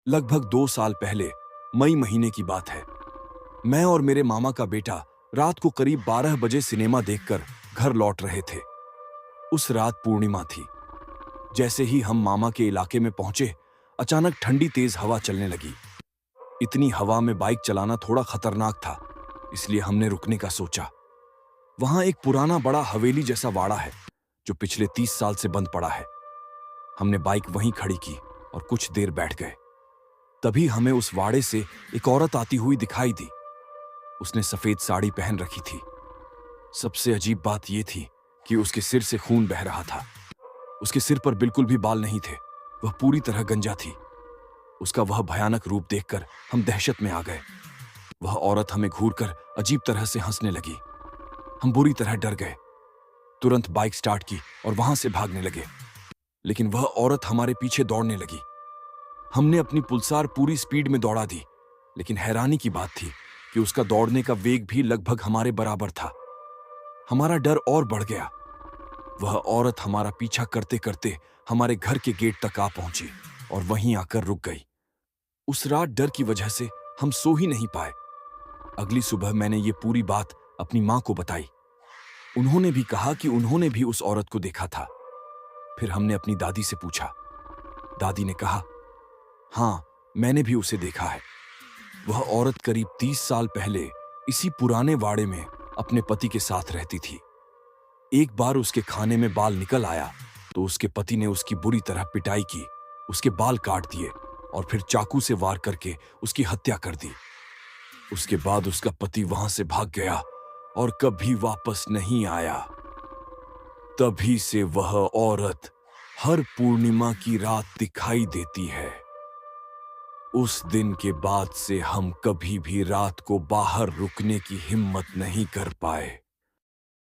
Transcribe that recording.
लगभग 2 साल पहले मई महीने की बात है। मैं और मेरे मामा का बेटा रात को करीब 12 बजे सिनेमा देखकर घर लौट रहे थे। उस रात पूर्णिमा थी। जैसे ही हम मामा के इलाके में पहुंचे, अचानक ठंडी तेज हवा चलने लगी। इतनी हवा में बाइक चलाना थोड़ा खतरनाक था, इसलिए हमने रुकने का सोचा। वहां एक पुराना बड़ा हवेली जैसा वाड़ा है जो पिछले 30 साल से बंद पड़ा है। हमने बाइक वहीं खड़ी की और कुछ देर बैठ गए। तभी हमें उस वाड़े से एक औरत आती हुई दिखाई दी। उसने सफेद साड़ी पहन रखी थी। सबसे अजीब बात यह थी कि उसके सिर से खून बह रहा था। उसके सिर पर बिल्कुल भी बाल नहीं थे। वह पूरी तरह गंजा थी। उसका वह भयानक रूप देखकर हम दहशत में आ गए। वह औरत हमें घूरकर अजीब तरह से हंसने लगी। हम बुरी तरह डर गए। तुरंत बाइक स्टार्ट की और वहां से भागने लगे, लेकिन वह औरत हमारे पीछे दौड़ने लगी। हमने अपनी पुलसार पूरी स्पीड में दौड़ा दी, लेकिन हैरानी की बात थी कि उसका दौड़ने का वेग भी लगभग हमारे बराबर था। हमारा डर और बढ़ गया। वह औरत हमारा पीछा करते करते हमारे घर के गेट तक आ पहुंची और वहीं आकर रुक गई। उस रात डर की वजह से हम सो ही नहीं पाए। अगली सुबह मैंने ये पूरी बात अपनी मां को बताई। उन्होंने भी कहा कि उन्होंने भी उस औरत को देखा था। फिर हमने अपनी दादी से पूछा। दादी ने कहा, हाँ, मैंने भी उसे देखा है। वह औरत करीब 30 साल पहले इसी पुराने वाड़े में अपने पति के साथ रहती थी। एक बार उसके खाने में बाल निकल आया तो उसके पति ने उसकी बुरी तरह पिटाई की, उसके बाल काट दिए और फिर चाकू से वार करके उसकी हत्या कर दी। उसके बाद उसका पति वहां से भाग गया और कभी वापस नहीं आया। तभी से वह औरत हर पूर्णिमा की रात दिखाई देती है। उस दिन के बाद से हम कभी भी रात को बाहर रुकने की हिम्मत नहीं कर पाए।